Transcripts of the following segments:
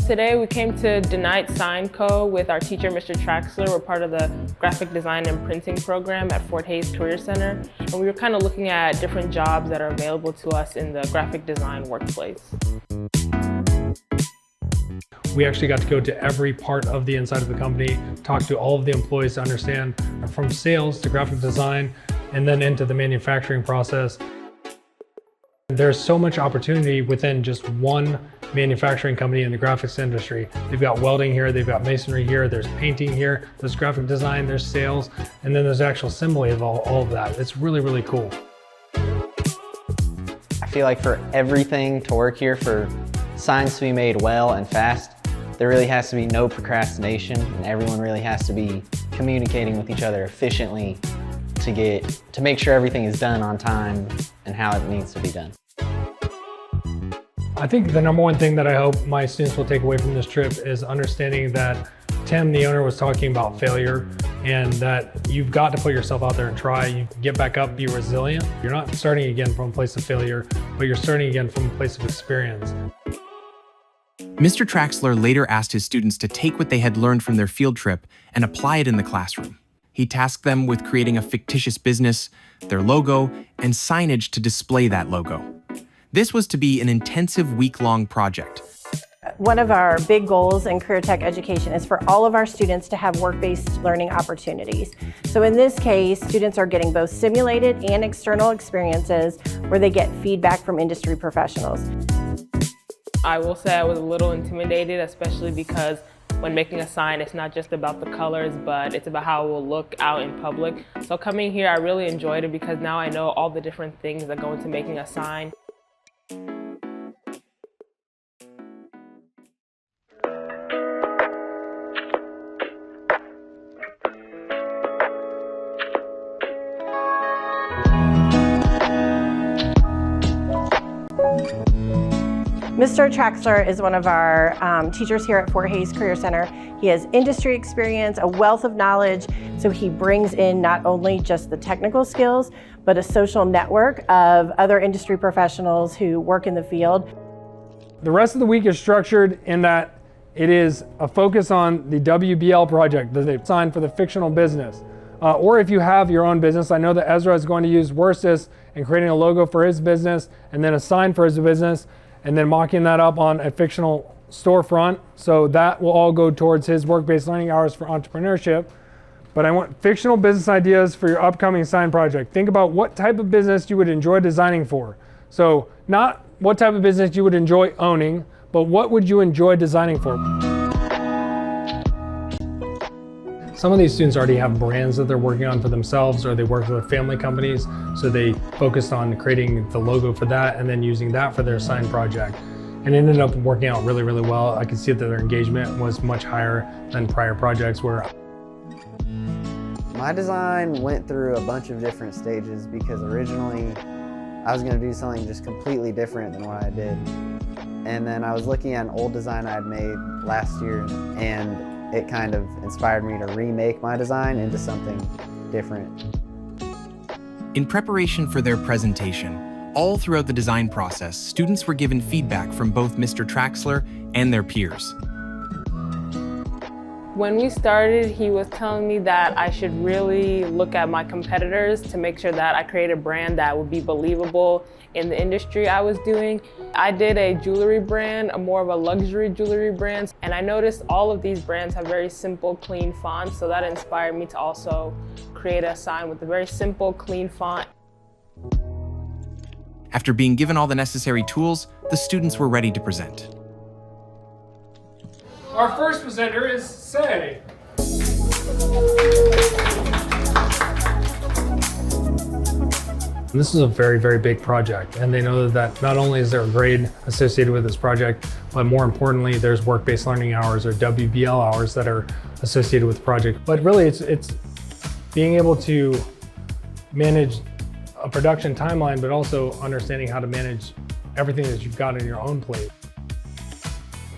Today we came to DaNite Sign Co. with our teacher, Mr. Traxler. We're part of the graphic design and printing program at Fort Hays Career Center. And we were kind of looking at different jobs that are available to us in the graphic design workplace. We actually got to go to every part of the inside of the company, talk to all of the employees to understand from sales to graphic design and then into the manufacturing process. There's so much opportunity within just one manufacturing company in the graphics industry. They've got welding here, they've got masonry here, there's painting here, there's graphic design, there's sales, and then there's actual assembly of all of that. It's really, really cool. I feel like for everything to work here, for signs to be made well and fast, there really has to be no procrastination, and everyone really has to be communicating with each other efficiently to make sure everything is done on time and how it needs to be done. I think the number one thing that I hope my students will take away from this trip is understanding that Tim, the owner, was talking about failure and that you've got to put yourself out there and try. You get back up, be resilient. You're not starting again from a place of failure, but you're starting again from a place of experience. Mr. Traxler later asked his students to take what they had learned from their field trip and apply it in the classroom. He tasked them with creating a fictitious business, their logo, and signage to display that logo. This was to be an intensive week-long project. One of our big goals in career tech education is for all of our students to have work-based learning opportunities. So in this case, students are getting both simulated and external experiences where they get feedback from industry professionals. I will say I was a little intimidated, especially because when making a sign, it's not just about the colors, but it's about how it will look out in public. So coming here, I really enjoyed it because now I know all the different things that go into making a sign. Mr. Traxler is one of our teachers here at Fort Hays Career Center. He has industry experience, a wealth of knowledge, so he brings in not only just the technical skills, but a social network of other industry professionals who work in the field. The rest of the week is structured in that it is a focus on the WBL project that they've signed for the fictional business. Or if you have your own business, I know that Ezra is going to use Worstis in creating a logo for his business and then a sign for his business, and then mocking that up on a fictional storefront. So that will all go towards his work-based learning hours for entrepreneurship. But I want fictional business ideas for your upcoming sign project. Think about what type of business you would enjoy designing for. So not what type of business you would enjoy owning, but what would you enjoy designing for? Some of these students already have brands that they're working on for themselves, or they work with family companies, so they focused on creating the logo for that and then using that for their sign project. And it ended up working out really, really well. I could see that their engagement was much higher than prior projects were. My design went through a bunch of different stages because originally I was going to do something just completely different than what I did. And then I was looking at an old design I had made last year, and it kind of inspired me to remake my design into something different. In preparation for their presentation, all throughout the design process, students were given feedback from both Mr. Traxler and their peers. When we started, he was telling me that I should really look at my competitors to make sure that I create a brand that would be believable in the industry I was doing. I did a jewelry brand, more of a luxury jewelry brand, and I noticed all of these brands have very simple, clean fonts, so that inspired me to also create a sign with a very simple, clean font. After being given all the necessary tools, the students were ready to present. Our first presenter is Say. This is a very, very big project, and they know that not only is there a grade associated with this project, but more importantly, there's work-based learning hours or WBL hours that are associated with the project. But really, it's being able to manage a production timeline, but also understanding how to manage everything that you've got on your own plate.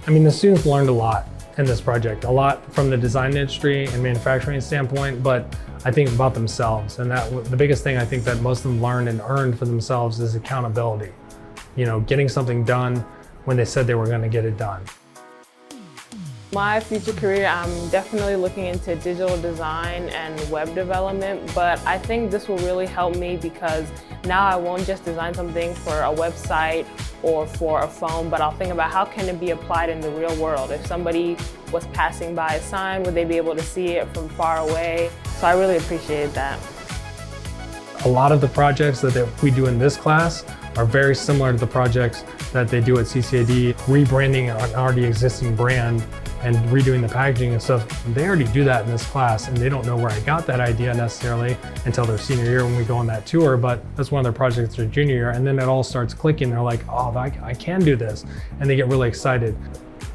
I mean, the students learned a lot, in this project. A lot from the design industry and manufacturing standpoint, but I think about themselves. And the biggest thing I think that most of them learned and earned for themselves is accountability. You know, getting something done when they said they were going to get it done. My future career, I'm definitely looking into digital design and web development, but I think this will really help me because now I won't just design something for a website or for a phone, but I'll think about how can it be applied in the real world. If somebody was passing by a sign, would they be able to see it from far away? So I really appreciate that. A lot of the projects that we do in this class are very similar to the projects that they do at CCAD, rebranding an already existing brand and redoing the packaging and stuff. They already do that in this class, and they don't know where I got that idea necessarily until their senior year when we go on that tour, but that's one of their projects their junior year, and then it all starts clicking. They're like, oh, I can do this, and they get really excited.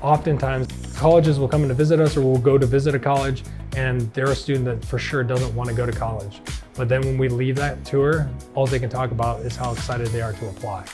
Oftentimes, colleges will come in to visit us, or we'll go to visit a college, and they're a student that for sure doesn't want to go to college. But then when we leave that tour, all they can talk about is how excited they are to apply.